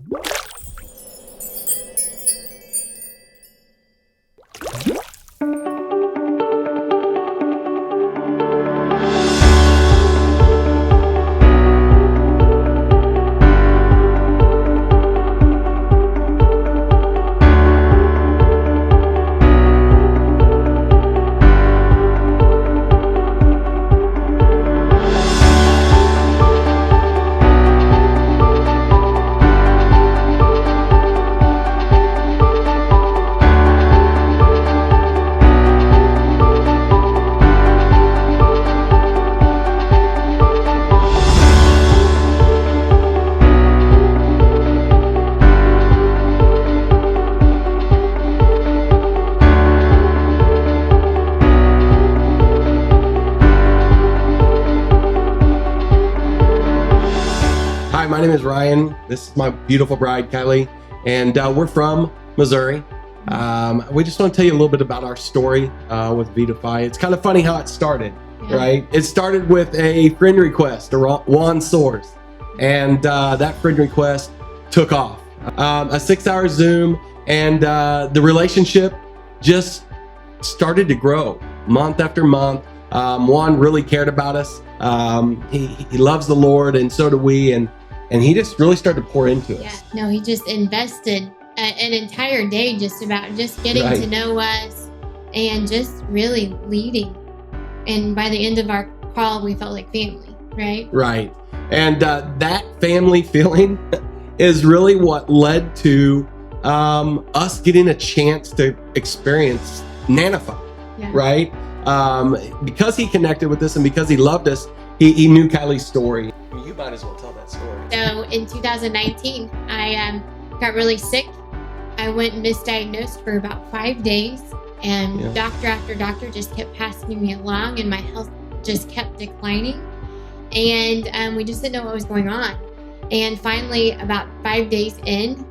Hi, my name is Ryan. This is my beautiful bride, Kyli, and we're from Missouri. We just want to tell you a little bit about our story with VIDAFY. It's kind of funny how it started, right? It started with a friend request, a Juan Source, and that friend request took off. A 6-hour Zoom, and the relationship just started to grow month after month. Juan really cared about us. He loves the Lord, and so do we, and he just really started to pour into us. Yeah, no, he just invested an entire day just getting to know us and just really leading. And by the end of our call, we felt like family, right? Right. And that family feeling is really what led to us getting a chance to experience Nanofy, right? Because he connected with us and because he loved us, he knew Kyli's story. You might as well tell that story. So in 2019, I got really sick. I went misdiagnosed for about 5 days, and doctor after doctor just kept passing me along, and my health just kept declining. And we just didn't know what was going on. And finally, about 5 days in,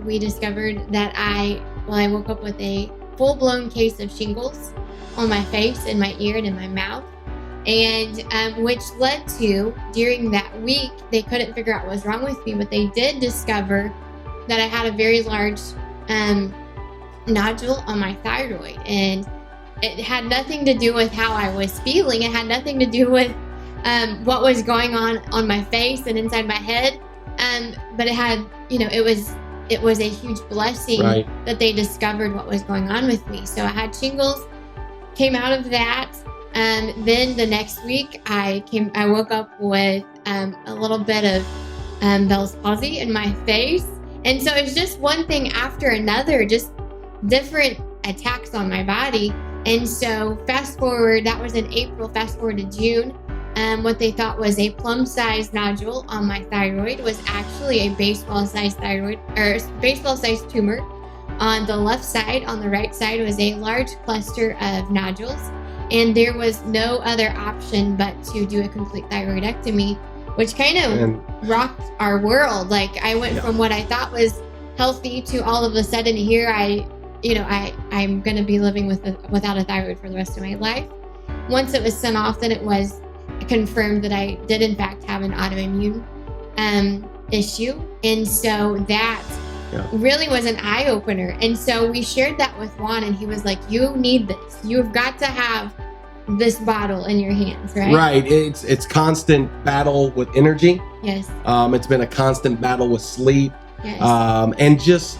we discovered that I woke up with a full-blown case of shingles on my face, in my ear, and in my mouth. And which led to, during that week, they couldn't figure out what was wrong with me, but they did discover that I had a very large nodule on my thyroid. And it had nothing to do with how I was feeling. It had nothing to do with what was going on my face and inside my head. But it had, it was a huge blessing that they discovered what was going on with me. So I had shingles, came out of that. Then the next week I woke up with a little bit of Bell's palsy in my face. And so it's just one thing after another, just different attacks on my body. And so fast forward, that was in April, fast forward to June. What they thought was a plum-sized nodule on my thyroid was actually a baseball-sized thyroid, or baseball-sized tumor. On the left side, on the right side, was a large cluster of nodules. And there was no other option but to do a complete thyroidectomy, which kind of rocked our world. Like, I went from what I thought was healthy to all of a sudden here I'm going to be living without a thyroid for the rest of my life. Once it was sent off, then it was confirmed that I did in fact have an autoimmune issue. And so that really was an eye-opener. And so we shared that with Juan, and he was like, you need this. You've got to have this bottle in your hands, right? Right. It's constant battle with energy. Yes. It's been a constant battle with sleep. Yes. And just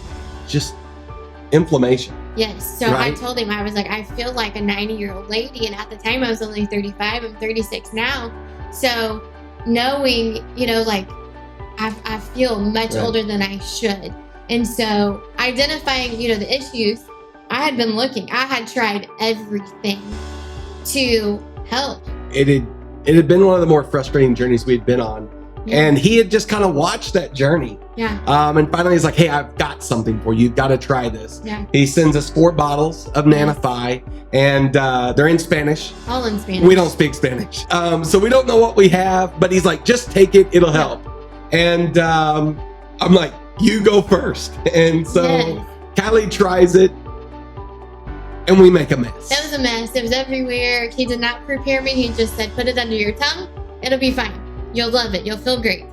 inflammation. Yes. So I told him, I was like, I feel like a 90-year-old lady. And at the time I was only 35. I'm 36 now. So knowing, I feel much older than I should. And so identifying, the issues, I had been looking. I had tried everything to help. It had been one of the more frustrating journeys we'd been on. And he had just kind of watched that journey. And finally he's like, hey, I've got something for you. You've got to try this. He sends us 4 bottles of Nanofy, and they're in Spanish. All in Spanish. We don't speak Spanish. So we don't know what we have, but he's like, just take it. It'll help. And I'm like, you go first. And so Kyli tries it, and we make a mess. It was a mess. It was everywhere. He did not prepare me. He just said, put it under your tongue. It'll be fine. You'll love it. You'll feel great.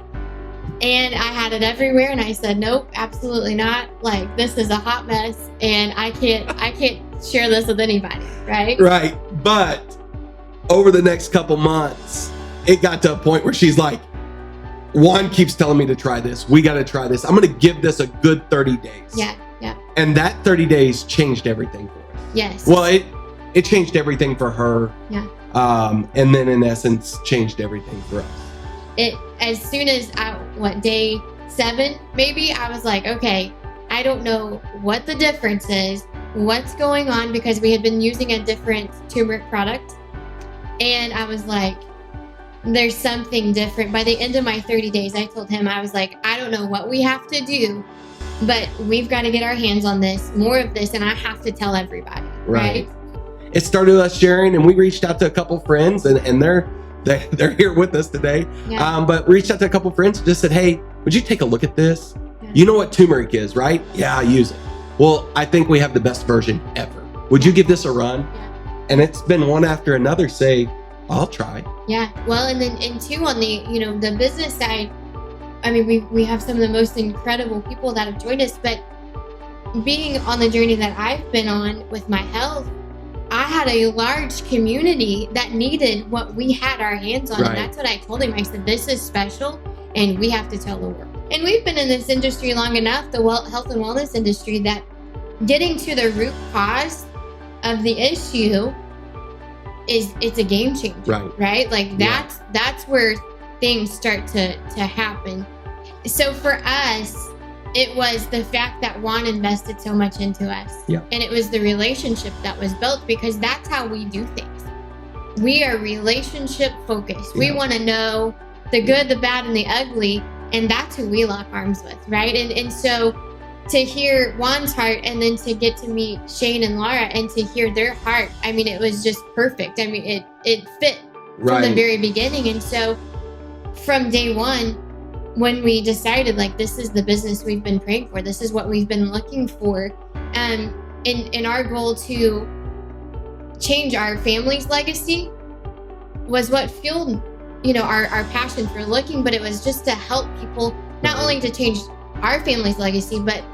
And I had it everywhere, and I said, nope, absolutely not. Like, this is a hot mess, and I can't share this with anybody, right? Right. But over the next couple months, it got to a point where she's like, Juan keeps telling me to try this. We got to try this. I'm going to give this a good 30 days. Yeah. And that 30 days changed everything for us. Yes. Well, it changed everything for her. Yeah. And then in essence, changed everything for us. As soon as day 7, maybe, I was like, okay, I don't know what the difference is, what's going on, because we had been using a different turmeric product. And I was like, there's something different. By the end of my 30 days, I told him, I was like, I don't know what we have to do, but we've got to get our hands on this, more of this, and I have to tell everybody. Right? It started with us sharing, and we reached out to a couple friends, and they're here with us today. Yeah. But reached out to a couple friends and just said, hey, would you take a look at this? Yeah. You know what turmeric is, right? Yeah, I use it. Well, I think we have the best version ever. Would you give this a run? Yeah. And it's been one after another say, I'll try. Yeah. Well, and two, on the, the business side, I mean, we have some of the most incredible people that have joined us, but being on the journey that I've been on with my health, I had a large community that needed what we had our hands on. Right. And that's what I told him. I said, this is special, and we have to tell the world. And we've been in this industry long enough, the health and wellness industry, that getting to the root cause of the issue it's a game changer. Right? Like, that's where things start to happen. So for us, it was the fact that Juan invested so much into us. Yeah. And it was the relationship that was built, because that's how we do things. We are relationship focused. Yeah. We want to know the good, the bad, and the ugly. And that's who we lock arms with, right? And so to hear Juan's heart, and then to get to meet Shane and Laura and to hear their heart, I mean, it was just perfect. I mean, it fit from the very beginning. And so from day one, when we decided, like, this is the business we've been praying for, this is what we've been looking for, in our goal to change our family's legacy was what fueled, our passion for looking. But it was just to help people, not only to change our family's legacy, but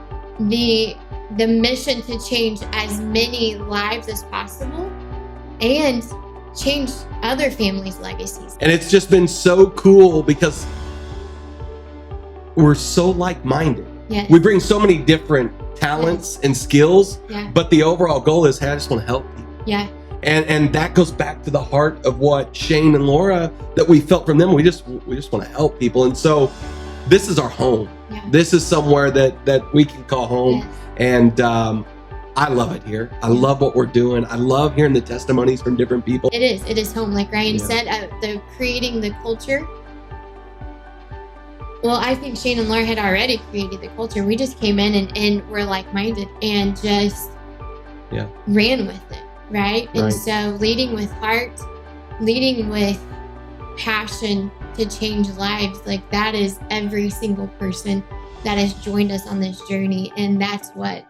the mission to change as many lives as possible and change other families' legacies. And it's just been so cool because we're so like-minded. Yes. We bring so many different talents and skills, but the overall goal is, hey, I just want to help people. Yeah. And that goes back to the heart of what Shane and Laura, that we felt from them. We just want to help people. And so this is our home. Yeah. This is somewhere that we can call home. Yes. And I love it here. I love what we're doing. I love hearing the testimonies from different people. It is home. Like Ryan said, the creating the culture. Well, I think Shane and Laura had already created the culture. We just came in and were like-minded and just ran with it, right? And so leading with heart, leading with passion to change lives, like, that is every single person that has joined us on this journey. And that's what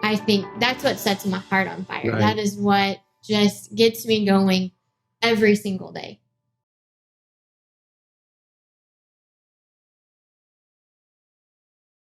I think, that's what sets my heart on fire. That is what just gets me going every single day.